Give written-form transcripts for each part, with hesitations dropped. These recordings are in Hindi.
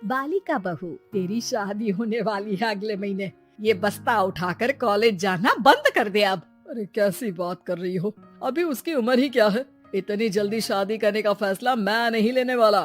बालिका बहू, तेरी शादी होने वाली है अगले महीने, ये बस्ता उठाकर कॉलेज जाना बंद कर दे अब। अरे कैसी बात कर रही हो, अभी उसकी उम्र ही क्या है, इतनी जल्दी शादी करने का फैसला मैं नहीं लेने वाला।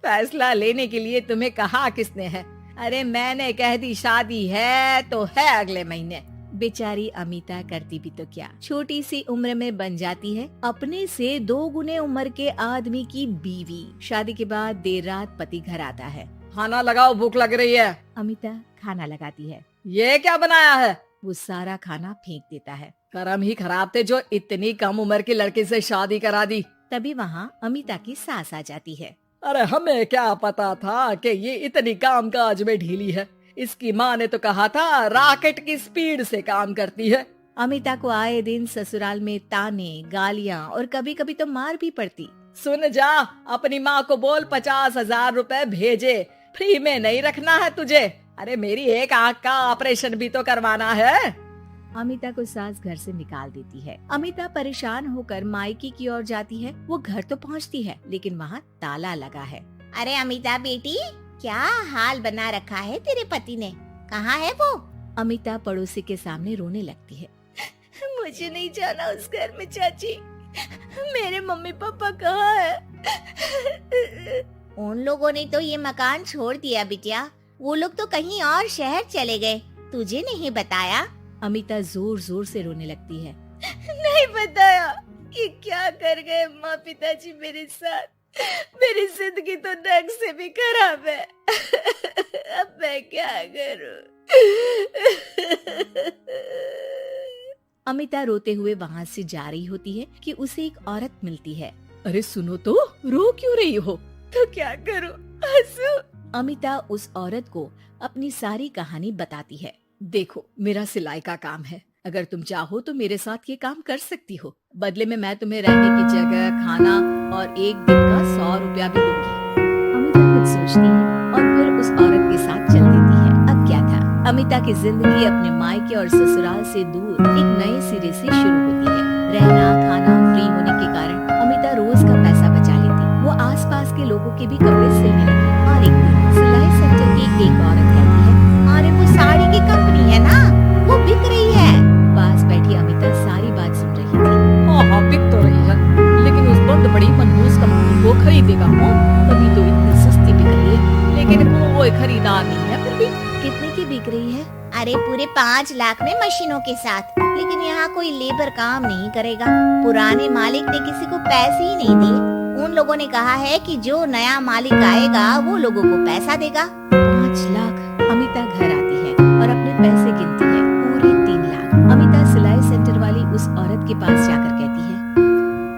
फैसला लेने के लिए तुम्हें कहा किसने है? अरे मैंने कह दी शादी है तो है अगले महीने। बेचारी अमिता करती भी तो क्या, छोटी सी उम्र में बन जाती है अपने से 2 गुने उम्र के आदमी की बीवी। शादी के बाद देर रात पति घर आता है। खाना लगाओ, भूख लग रही है। अमिता खाना लगाती है। ये क्या बनाया है? वो सारा खाना फेंक देता है। कर्म ही खराब थे जो इतनी कम उम्र के लड़के से शादी करा दी। तभी वहाँ अमिता की सास आ जाती है। अरे हमें क्या पता था कि ये इतनी कामकाज में ढीली है। इसकी माँ ने तो कहा था रॉकेट की स्पीड से काम करती है। अमिता को आए दिन ससुराल में ताने, गालियाँ और कभी कभी तो मार भी पड़ती। सुन जा, अपनी माँ को बोल 50,000 रुपए भेजे, फ्री में नहीं रखना है तुझे। अरे मेरी एक आँख का ऑपरेशन भी तो करवाना है। अमिता को सास घर से निकाल देती है। अमिता परेशान होकर मायके की ओर जाती है। वो घर तो पहुंचती है लेकिन वहाँ ताला लगा है। अरे अमिता बेटी, क्या हाल बना रखा है तेरे पति ने? कहाँ है वो? अमिता पड़ोसी के सामने रोने लगती है। मुझे नहीं जाना उस घर में चाची, मेरे मम्मी पापा कहाँ है? उन लोगों ने तो ये मकान छोड़ दिया बिटिया, वो लोग तो कहीं और शहर चले गए, तुझे नहीं बताया? अमिता जोर जोर से रोने लगती है। नहीं बताया, ये क्या कर गए माँ पिताजी मेरे साथ? मेरी जिंदगी तो ढंग से भी खराब है। अब मैं क्या करूं? अमिता रोते हुए वहाँ से जा रही होती है कि उसे एक औरत मिलती है। अरे सुनो तो, रो क्यों रही हो? तो क्या करूं, हंसू? अमिता उस औरत को अपनी सारी कहानी बताती है। देखो, मेरा सिलाई का काम है, अगर तुम चाहो तो मेरे साथ ये काम कर सकती हो। बदले में मैं तुम्हें रहने की जगह, खाना और 1 दिन का 100 रुपया भी दूंगी। अमिता कुछ सोचती है और फिर उस औरत के साथ चल देती है। अब क्या था, अमिता की जिंदगी अपने मायके और ससुराल से दूर एक नए सिरे से शुरू होती है। रहना खाना फ्री होने के कारण अमिता रोज का पैसा बचा लेती। वो आसपास के लोगों के भी कपड़े सिलने लगी और एक दिन सिलाई सेंटर की एक औरत कहती है, अरे वो साड़ी की कंपनी है ना, वो बिक रही है। पास बैठी अमिता सारी बात सुन रही थी। हाँ बिक तो रही है, लेकिन उस बंद बड़ी मनहूस कंपनी को खरीदेगा कौन? तभी तो इतनी सस्ती बिक रही है, लेकिन कोई खरीदार नहीं है। फिर भी कितने की बिक रही है? अरे पूरे 5 लाख में मशीनों के साथ, लेकिन यहाँ कोई लेबर काम नहीं करेगा। पुराने मालिक ने किसी को पैसे ही नहीं दिए। उन लोगों ने कहा है कि जो नया मालिक आएगा वो लोगों को पैसा देगा। 5 लाख। अमिता घर आती है और अपने पैसे गिनती है, पूरे 3 लाख। अमिता सिलाई सेंटर वाली उस औरत के पास जाकर कहती है,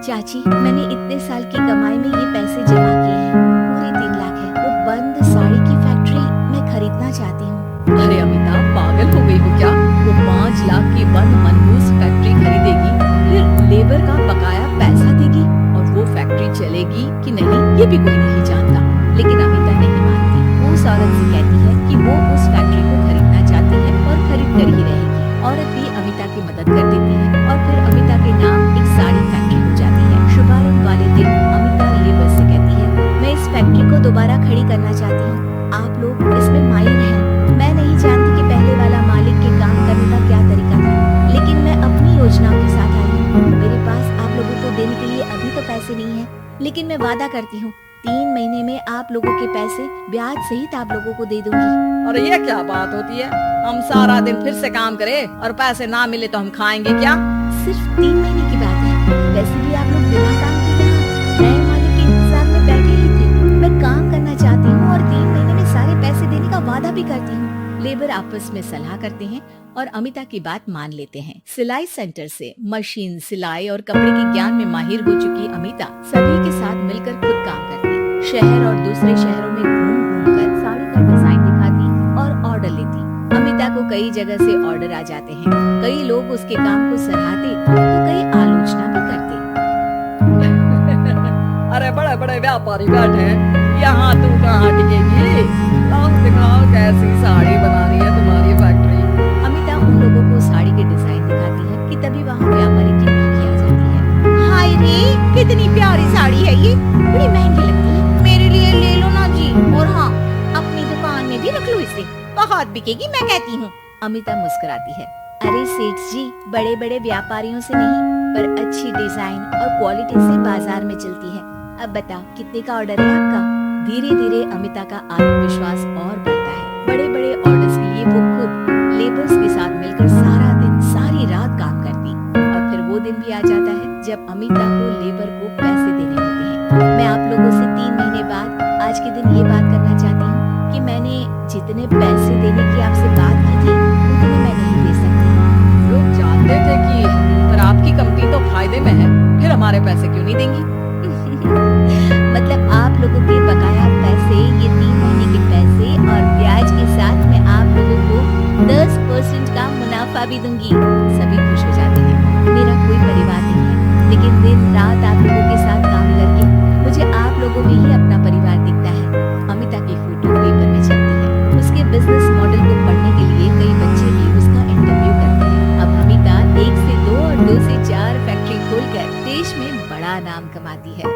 चाची मैंने इतने साल की कमाई में ये पैसे जमा किए हैं, पूरे 3 लाख है। वो बंद साड़ी की फैक्ट्री मैं खरीदना चाहती हूँ। अरे अमिता, पागल हो गई हो क्या? वो 5 लाख की बंद मनहूस फैक्ट्री खरीदेगी, फिर लेबर का बकाया पैसा देगी, और वो फैक्ट्री चलेगी कि नहीं ये भी कोई नहीं जानता। लेकिन अमिता नहीं मानती। वो उस औरत से कहती है कि वो उस फैक्ट्री को खरीदना चाहती है और खरीद कर ही रहेगी। औरत भी अमिता की मदद कर देती है और फिर अमिता के नाम एक साड़ी फैक्ट्री हो जाती है। शुभारंभ वाले दिन अमिता लेबर से कहती है, मैं इस फैक्ट्री को दोबारा खड़ी करना चाहती हूँ, आप लोग इसमें माहिर हैं। मैं नहीं जानती कि पहले वाला मालिक के काम करने का क्या तरीका था, लेकिन मैं अपनी योजनाओं के साथ आई हूँ। मेरे पास आप लोगों को देने के लिए अभी तो पैसे नहीं है, लेकिन मैं वादा करती हूँ 3 महीने में आप लोगों के पैसे ब्याज सहित आप लोगों को दे दूंगी। और ये क्या बात होती है? हम सारा दिन फिर से काम करें और पैसे ना मिले तो हम खाएंगे क्या? सिर्फ 3 महीने की बात है। वैसे भी आप लोग बिना काम के यहाँ नए मालिक के इंतजार में बैठे ही थे। मैं काम करना चाहती हूँ और 3 महीने में सारे पैसे देने का वादा भी करती हूँ। लेबर आपस में सलाह करते हैं और अमिता की बात मान लेते हैं। सिलाई सेंटर से मशीन, सिलाई और कपड़े के ज्ञान में माहिर हो चुकी अमिता सभी के साथ मिलकर खुद काम करती, शहर और दूसरे शहरों में घूम कर साड़ी का डिजाइन दिखाती और ऑर्डर लेती। अमिता को कई जगह से ऑर्डर आ जाते हैं। कई लोग उसके काम को सराहते तो कई आलोचना भी करते। अरे बड़े बड़े व्यापारी बैठे हैं, यहाँ तू कहाँ टिकेगी? लाओ दिखाओ कैसी साड़ी बना रही है तुम्हारी फैक्ट्री। अमिता उन लोगों को साड़ी के डिजाइन दिखाती है कि तभी वहाँ व्यापारी की बीवी आ जाती है। हाय रे, कितनी प्यारी साड़ी है ये, बड़ी महंगी लगती है, मेरे लिए ले लो ना। बहुत बिकेगी, मैं कहती हूँ। अमिता मुस्कुराती है। अरे सेठ जी, बड़े बड़े व्यापारियों से नहीं, पर अच्छी डिजाइन और क्वालिटी से बाजार में चलती है। अब बताओ कितने का ऑर्डर है आपका? धीरे धीरे अमिता का आत्मविश्वास और बढ़ता है। बड़े बड़े ऑर्डर्स के लिए वो खुद लेबर्स के साथ मिलकर सारा दिन सारी रात काम करती और फिर वो दिन भी आ जाता है जब अमिता को लेबर को पैसे देने होते हैं। मैं आप लोगों से 3 महीने बाद आज के दिन ये बात करना चाहती हूँ कि मैंने जितने पैसे देने की आपसे बात की थी उतने मैं नहीं दे सकती। लोग जानते थे कि पर आपकी कंपनी तो फायदे में है, फिर हमारे पैसे क्यों नहीं देंगी? मतलब आप लोगों के बकाया पैसे, ये 3 महीने के पैसे और ब्याज के साथ मैं आप लोगों को 10% का मुनाफा भी दूंगी। सभी खुश हो जाते हैं। मेरा कोई परिवार नहीं है, लेकिन दिन रात आप लोगों के साथ काम करके मुझे आप लोगों में ही अपना परिवार दिखता है। अमिता की फोटो पेपर में छपती है। उसके बिजनेस मॉडल को पढ़ने के लिए कई बच्चे भी उसका इंटरव्यू करते हैं। अब अमिता 1 से 2 और 2 से 4 फैक्ट्री खोलकर देश में बड़ा नाम कमाती है।